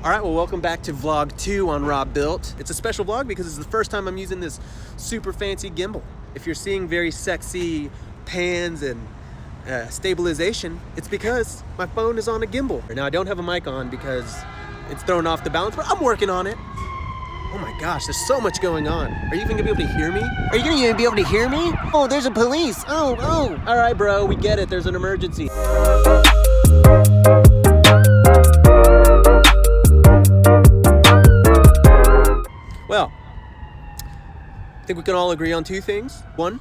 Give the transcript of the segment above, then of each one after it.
All right, well, welcome back to vlog 2 on Robuilt. It's a special vlog because it's the first time I'm using this super fancy gimbal. If you're seeing very sexy pans and stabilization, it's because my phone is on a gimbal. Now, I don't have a mic on because it's thrown off the balance, but I'm working on it. Oh my gosh, there's so much going on. Are you even gonna be able to hear me? Are you gonna be able to hear me? Oh, there's a police. Oh. All right, bro, we get it. There's an emergency. Well, I think we can all agree on 2 things. 1,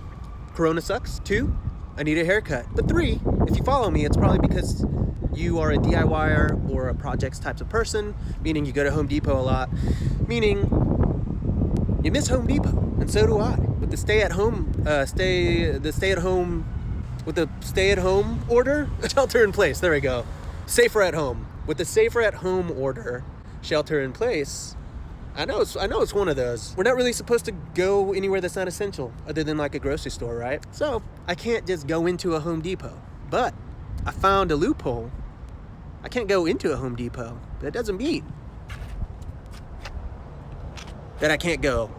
Corona sucks. 2, I need a haircut. But 3, if you follow me, it's probably because you are a DIYer or a projects types of person, meaning you go to Home Depot a lot, meaning you miss Home Depot, and so do I. With the stay-at-home order, shelter in place. There we go. Safer at home. With the safer at home order, shelter in place. I know it's one of those. We're not really supposed to go anywhere that's not essential, other than like a grocery store, right? So I can't just go into a Home Depot. But I found a loophole. I can't go into a Home Depot. That doesn't mean that I can't go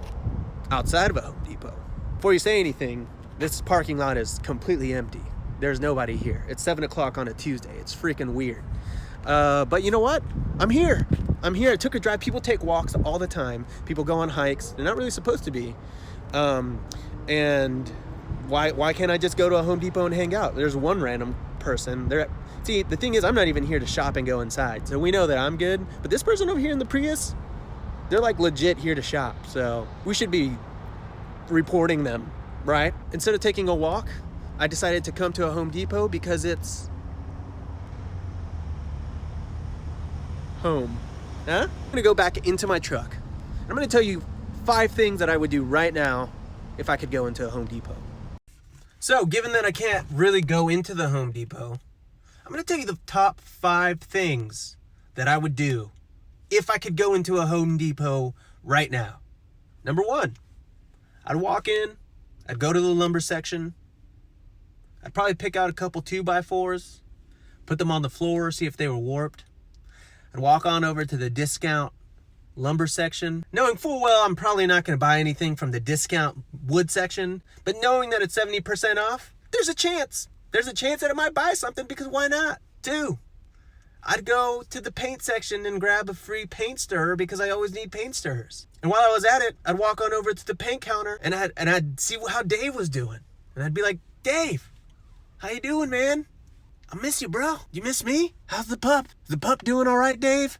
outside of a Home Depot. Before you say anything, this parking lot is completely empty. There's nobody here. It's 7 o'clock on a Tuesday. It's freaking weird. But you know what? I'm here. I took a drive. People take walks all the time. People go on hikes. They're not really supposed to be. And why can't I just go to a Home Depot and hang out? There's one random person. See, the thing is, I'm not even here to shop and go inside. So we know that I'm good. But this person over here in the Prius, they're like legit here to shop. So we should be reporting them, right? Instead of taking a walk, I decided to come to a Home Depot because it's home. Huh? I'm gonna go back into my truck. And I'm gonna tell you 5 things that I would do right now if I could go into a Home Depot. So, given that I can't really go into the Home Depot, I'm gonna tell you the top 5 things that I would do if I could go into a Home Depot right now. Number 1, I'd walk in, I'd go to the lumber section, I'd probably pick out a couple 2x4s, put them on the floor, see if they were warped. I'd walk on over to the discount lumber section, knowing full well I'm probably not going to buy anything from the discount wood section, but knowing that it's 70% off, there's a chance. There's a chance that I might buy something, because why not? 2, I'd go to the paint section and grab a free paint stirrer, because I always need paint stirrers. And while I was at it, I'd walk on over to the paint counter and I'd see how Dave was doing. And I'd be like, Dave, how you doing, man? I miss you, bro. You miss me? How's the pup? Is the pup doing all right, Dave?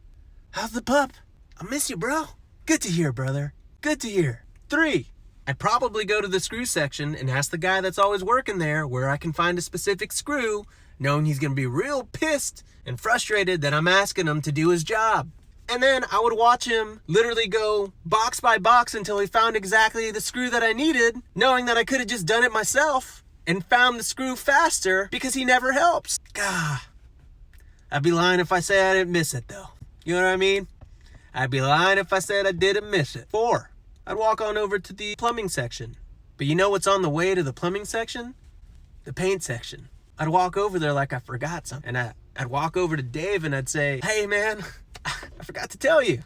How's the pup? I miss you, bro. Good to hear, brother. Good to hear. 3, I'd probably go to the screw section and ask the guy that's always working there where I can find a specific screw, knowing he's going to be real pissed and frustrated that I'm asking him to do his job. And then I would watch him literally go box by box until he found exactly the screw that I needed, knowing that I could have just done it myself and found the screw faster because he never helps. Gah. I'd be lying if I said I didn't miss it, though. You know what I mean? I'd be lying if I said I didn't miss it. 4, I'd walk on over to the plumbing section. But you know what's on the way to the plumbing section? The paint section. I'd walk over there like I forgot something. And I'd walk over to Dave and I'd say, hey, man, I forgot to tell you.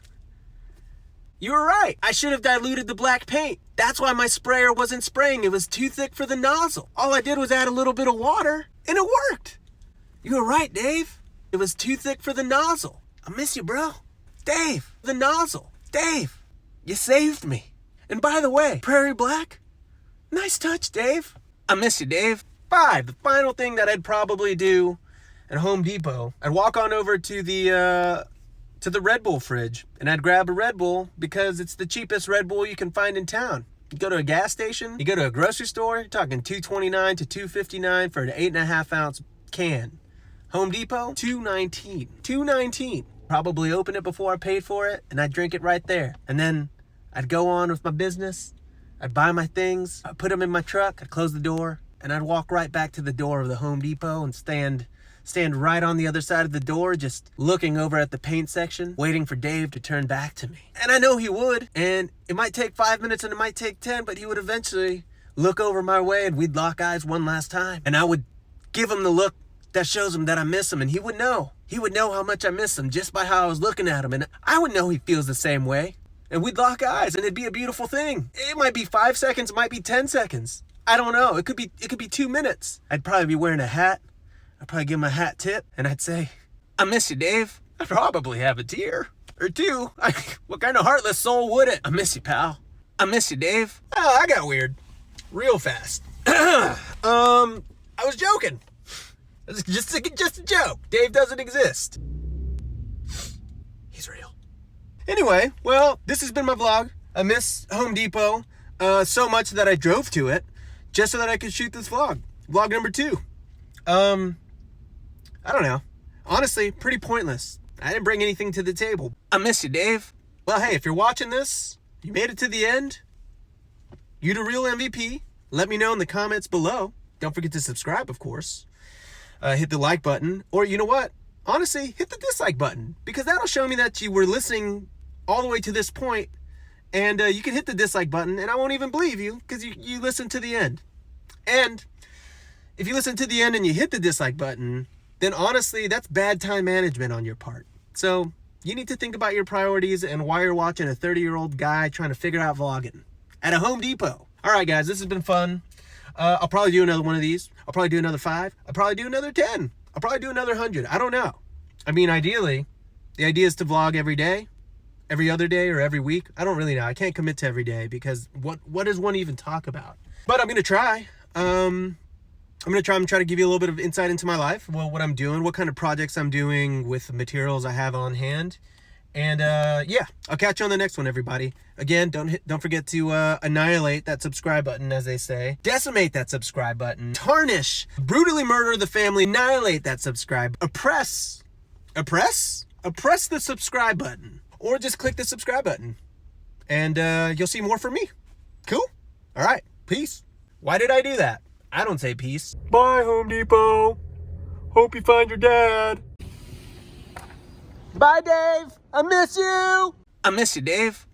You were right. I should have diluted the black paint. That's why my sprayer wasn't spraying. It was too thick for the nozzle. All I did was add a little bit of water, and it worked. You were right, Dave. It was too thick for the nozzle. I miss you, bro. Dave, the nozzle. Dave, you saved me. And by the way, Prairie Black, nice touch, Dave. I miss you, Dave. 5, the final thing that I'd probably do at Home Depot, I'd walk on over to the Red Bull fridge, and I'd grab a Red Bull because it's the cheapest Red Bull you can find in town. You go to a gas station, you go to a grocery store, you're talking $2.29 to $2.59 for an 8.5 ounce can. Home Depot, $2.19. $2.19. Probably open it before I paid for it, and I'd drink it right there. And then I'd go on with my business. I'd buy my things, I'd put them in my truck, I'd close the door, and I'd walk right back to the door of the Home Depot and stand right on the other side of the door, just looking over at the paint section, waiting for Dave to turn back to me. And I know he would, and it might take 5 minutes and it might take 10, but he would eventually look over my way and we'd lock eyes one last time. And I would give him the look that shows him that I miss him, and he would know. He would know how much I miss him just by how I was looking at him, and I would know he feels the same way. And we'd lock eyes, and it'd be a beautiful thing. It might be 5 seconds, it might be 10 seconds. I don't know. It could be 2 minutes. I'd probably be wearing a hat. I'd probably give him a hat tip, and I'd say, I miss you, Dave. I'd probably have a tear or two. What kind of heartless soul wouldn't? I miss you, pal. I miss you, Dave. Oh, I got weird real fast. I was joking. It's just a joke. Dave doesn't exist. He's real. Anyway, well, this has been my vlog. I miss Home Depot so much that I drove to it just so that I could shoot this vlog. Vlog number 2. I don't know. Honestly, pretty pointless. I didn't bring anything to the table. I miss you, Dave. Well, hey, if you're watching this, you made it to the end, you the real MVP. Let me know in the comments below. Don't forget to subscribe, of course. Hit the like button. Or you know what? Honestly, hit the dislike button. Because that'll show me that you were listening all the way to this point. And you can hit the dislike button, and I won't even believe you because you listened to the end. And if you listen to the end and you hit the dislike button, then honestly, that's bad time management on your part. So you need to think about your priorities and why you're watching a 30-year-old guy trying to figure out vlogging at a Home Depot. All right, guys, this has been fun. I'll probably do another one of these. I'll probably do another 5. I'll probably do another 10. I'll probably do another 100. I don't know. I mean, ideally, the idea is to vlog every day, every other day, or every week. I don't really know. I can't commit to every day because what does one even talk about? But I'm going to try. I'm going to try to give you a little bit of insight into my life, well, what I'm doing, what kind of projects I'm doing with the materials I have on hand. And yeah, I'll catch you on the next one, everybody. Again, don't forget to annihilate that subscribe button, as they say. Decimate that subscribe button. Tarnish. Brutally murder the family. Annihilate that subscribe. Oppress the subscribe button. Or just click the subscribe button. And you'll see more from me. Cool? All right. Peace. Why did I do that? I don't say peace. Bye, Home Depot. Hope you find your dad. Bye, Dave. I miss you. I miss you, Dave.